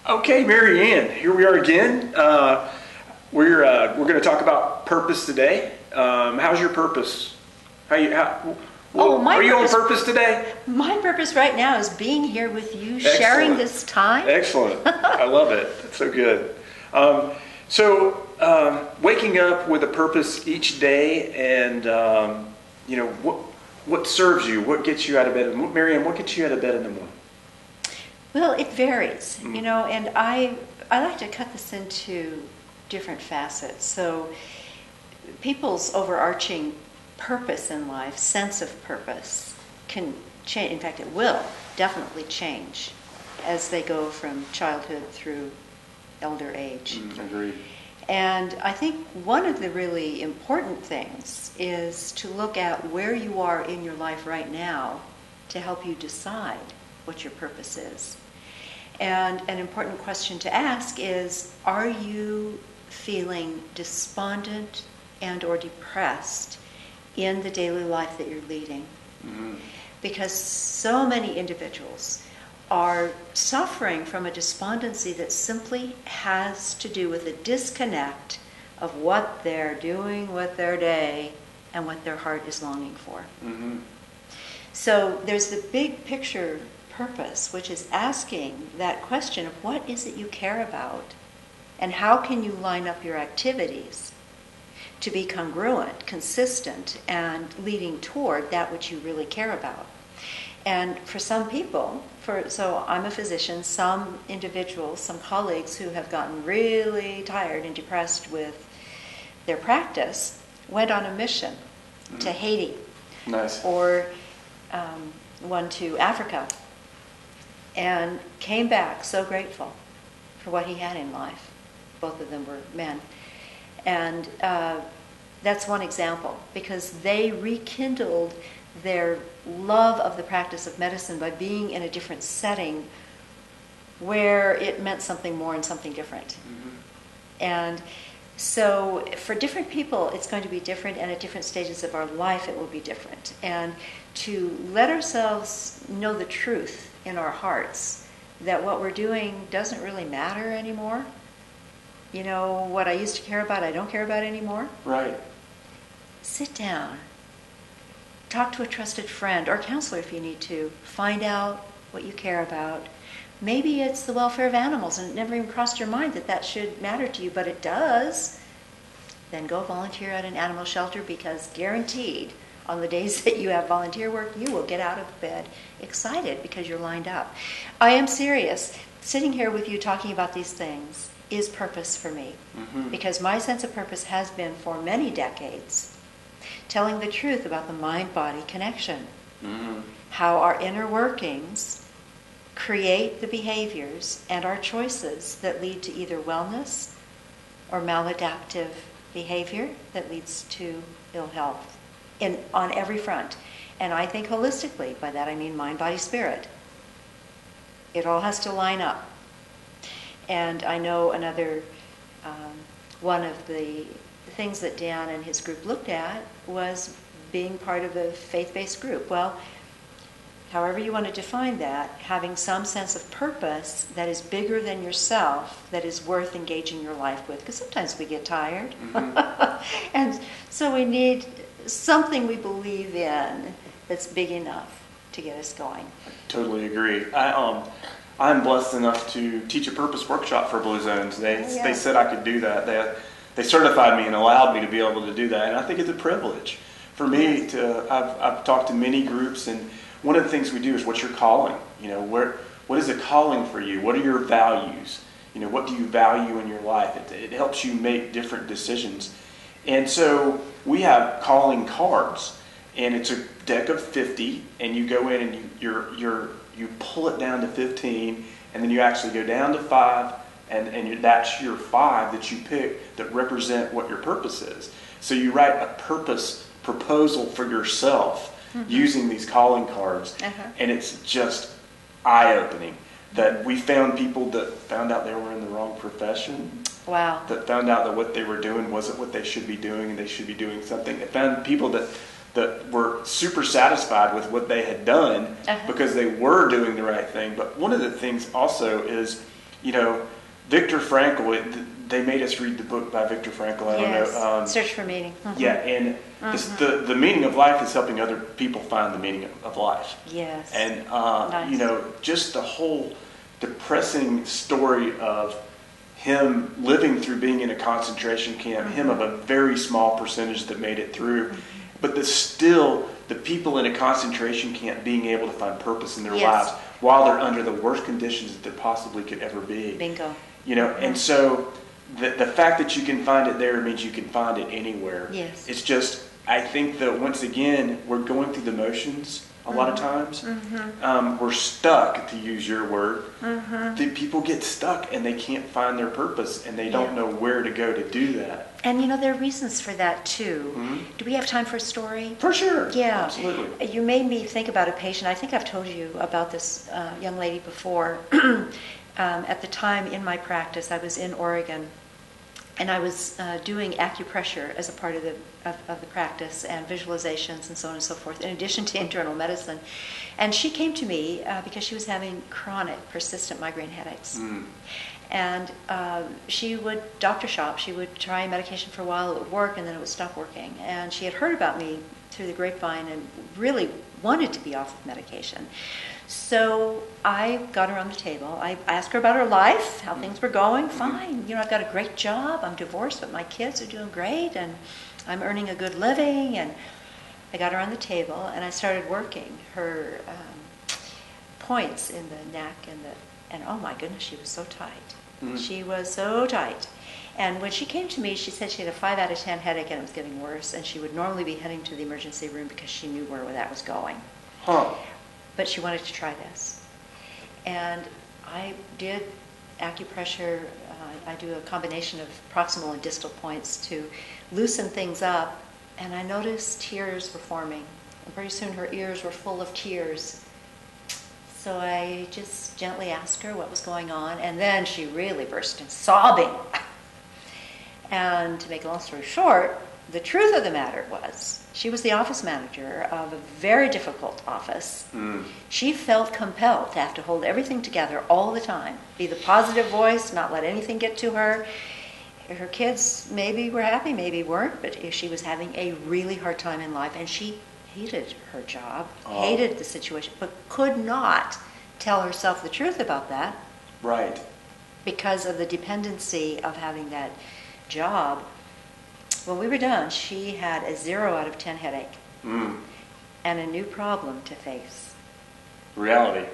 Okay, Mary Ann, here we are again. We're going to talk about purpose today. How's your purpose? Are you on purpose today? My purpose right now is being here with you, sharing this time. Excellent. I love it. That's so good. Waking up with a purpose each day, and what serves you? What gets you out of bed? Mary Ann, what gets you out of bed in the morning? Well, it varies, and I like to cut this into different facets. So people's overarching purpose in life, sense of purpose, can change. In fact, it will definitely change as they go from childhood through elder age. Agreed. And I think one of the really important things is to look at where you are in your life right now to help you decide what your purpose is. And an important question to ask is, are you feeling despondent and or depressed in the daily life that you're leading? Mm-hmm. Because so many individuals are suffering from a despondency that simply has to do with a disconnect of what they're doing with their day and what their heart is longing for. Mm-hmm. So there's the big picture purpose, which is asking that question of what is it you care about, and how can you line up your activities to be congruent, consistent, and leading toward that which you really care about. And for some people, so I'm a physician, some individuals, some colleagues who have gotten really tired and depressed with their practice went on a mission to Haiti. Nice. Or one to Africa, and came back so grateful for what he had in life. Both of them were men. And that's one example, because they rekindled their love of the practice of medicine by being in a different setting where it meant something more and something different. Mm-hmm. And so for different people, it's going to be different, and at different stages of our life, it will be different. And to let ourselves know the truth in our hearts that what we're doing doesn't really matter anymore. You know, what I used to care about, I don't care about anymore. Right. Sit down. Talk to a trusted friend or counselor if you need to. Find out what you care about. Maybe it's the welfare of animals, and it never even crossed your mind that that should matter to you, but it does. Then go volunteer at an animal shelter, because guaranteed, on the days that you have volunteer work, you will get out of bed excited because you're lined up. I am serious. Sitting here with you talking about these things is purpose for me, because my sense of purpose has been for many decades telling the truth about the mind-body connection, how our inner workings create the behaviors and our choices that lead to either wellness or maladaptive behavior that leads to ill health on every front. And I think holistically, by that I mean mind, body, spirit. It all has to line up. And I know another one of the things that Dan and his group looked at was being part of a faith-based group. Well, however you want to define that, having some sense of purpose that is bigger than yourself, that is worth engaging your life with, because sometimes we get tired. And so we need something we believe in that's big enough to get us going. I totally agree. I'm blessed enough to teach a purpose workshop for Blue Zones. They said I could do that. They certified me and allowed me to be able to do that, and I think it's a privilege for me to. I've talked to many groups, and one of the things we do is, what's your calling? You know, what is a calling for you? What are your values? You know, what do you value in your life? It helps you make different decisions. And so we have calling cards, and it's a deck of 50, and you go in and you pull it down to 15, and then you actually go down to 5, and that's your 5 that you pick that represent what your purpose is. So you write a purpose proposal for yourself using these calling cards, and it's just eye-opening that we found people that found out they were in the wrong profession. Wow. That found out that what they were doing wasn't what they should be doing, and they should be doing something. They found people that were super satisfied with what they had done because they were doing the right thing. But one of the things also is, you know, Viktor Frankl, they made us read the book by Viktor Frankl. I don't know. Search for Meaning. Mm-hmm. Yeah, and the meaning of life is helping other people find the meaning of life. Yes. And, nice. you know, just the whole depressing story of him living through being in a concentration camp, him of a very small percentage that made it through, but still the people in a concentration camp being able to find purpose in their lives while they're under the worst conditions that there possibly could ever be. Bingo. You know, and so the fact that you can find it there means you can find it anywhere. Yes. It's just, I think that once again, we're going through the motions a lot of times. We're stuck, to use your word. The people get stuck and they can't find their purpose and they don't know where to go to do that. And you know, there are reasons for that too. Do we have time for a story? For sure. Yeah. Absolutely. You made me think about a patient. I think I've told you about this young lady before. At the time in my practice, I was in Oregon, and I was doing acupressure as a part of the practice, and visualizations and so on and so forth, in addition to internal medicine. And she came to me because she was having chronic, persistent migraine headaches. And she would doctor shop. She would try medication for a while. It would work, and then it would stop working. And she had heard about me through the grapevine and really wanted to be off of medication. So I got her on the table. I asked her about her life, how things were going. Fine. You know, I've got a great job. I'm divorced, but my kids are doing great, and I'm earning a good living. And I got her on the table, and I started working her points in the neck and oh my goodness, she was so tight. She was so tight. And when she came to me, she said she had a 5 out of 10 headache and it was getting worse, and she would normally be heading to the emergency room because she knew where that was going. But she wanted to try this. And I did acupressure. I do a combination of proximal and distal points to loosen things up. And I noticed tears were forming. And pretty soon her ears were full of tears. So I just gently asked her what was going on. And then she really burst in sobbing. And to make a long story short, the truth of the matter was, she was the office manager of a very difficult office. She felt compelled to have to hold everything together all the time, be the positive voice, not let anything get to her. Her kids maybe were happy, maybe weren't, but she was having a really hard time in life, and she hated her job, hated the situation, but could not tell herself the truth about that. Right. Because of the dependency of having that job. When we were done, she had a 0 out of 10 headache and a new problem to face. Reality.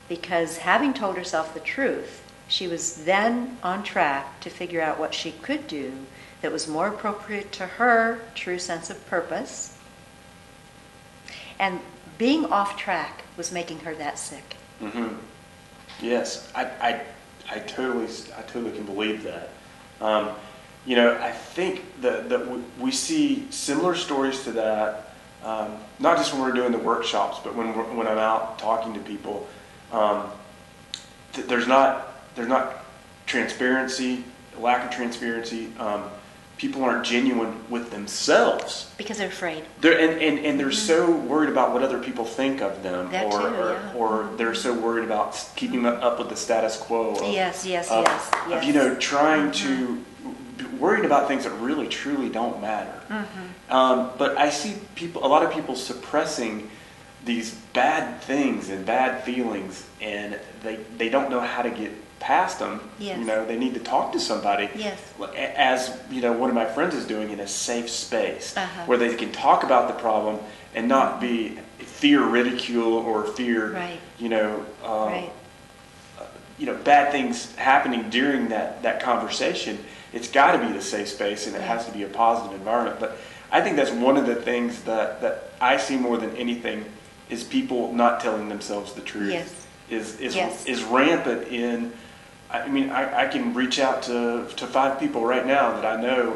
Because having told herself the truth, she was then on track to figure out what she could do that was more appropriate to her true sense of purpose. And being off track was making her that sick. Yes, I totally can believe that. You know, I think that we see similar stories to that, not just when we're doing the workshops, but when I'm out talking to people. There's not transparency, lack of transparency. People aren't genuine with themselves because they're afraid. They're so worried about what other people think of them, that or they're so worried about keeping up with the status quo. Yes. Of, you know, trying to worried about things that really truly don't matter. But I see a lot of people suppressing these bad things and bad feelings, and they don't know how to get past them. Yes. You know, they need to talk to somebody. Yes. As you know, one of my friends is doing in a safe space where they can talk about the problem and not be fear ridicule or fear, you know, bad things happening during that conversation. It's got to be the safe space, and it has to be a positive environment. But I think that's one of the things that I see more than anything is people not telling themselves the truth. Yes. Is rampant in. I mean, I can reach out to 5 people right now that I know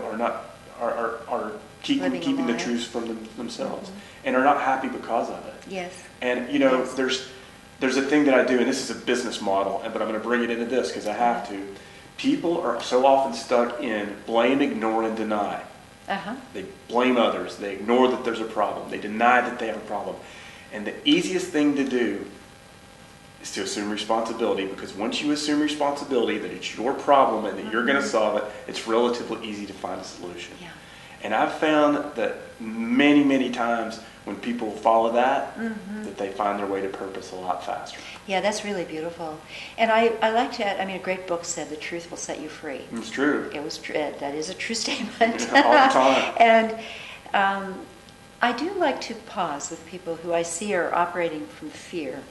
are keeping the truth from themselves and are not happy because of it. Yes. And you know, there's a thing that I do, and this is a business model, but I'm going to bring it into this because I have to. People are so often stuck in blame, ignore, and deny. They blame others. They ignore that there's a problem. They deny that they have a problem. And the easiest thing to do is to assume responsibility, because once you assume responsibility that it's your problem and that you're going to solve it, it's relatively easy to find a solution. Yeah. And I've found that many times when people follow that, that they find their way to purpose a lot faster. Yeah, that's really beautiful. And I like to add, I mean, a great book said, "The truth will set you free." It's true. It was true. That is a true statement. All the time. And I do like to pause with people who I see are operating from fear.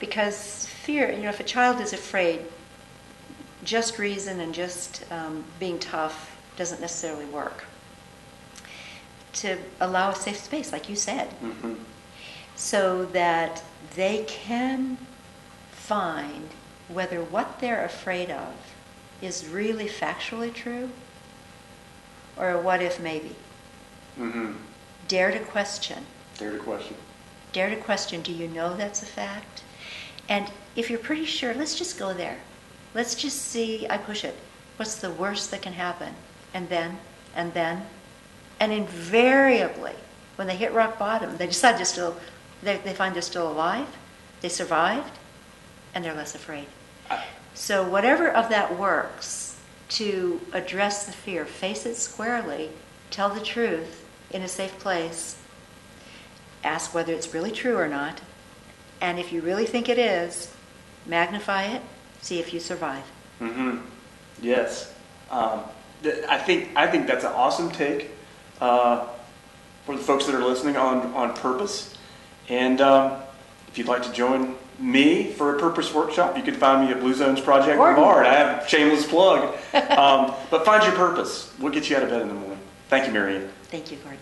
Because fear, if a child is afraid, just reason and just being tough doesn't necessarily work. To allow a safe space, like you said, so that they can find whether what they're afraid of is really factually true or what if maybe. Dare to question. Dare to question. Dare to question, do you know that's a fact? And if you're pretty sure, let's just go there. Let's just see, I push it. What's the worst that can happen? And then. And invariably, when they hit rock bottom, they decide they find they're still alive, they survived, and they're less afraid. So whatever of that works to address the fear, face it squarely, tell the truth in a safe place, ask whether it's really true or not, and if you really think it is, magnify it, see if you survive. Yes. I think that's an awesome take for the folks that are listening on purpose. And if you'd like to join me for a purpose workshop, you can find me at Blue Zones Project Boulevard. I have a shameless plug. But find your purpose. We'll get you out of bed in the morning. Thank you, Marianne. Thank you, Gordon.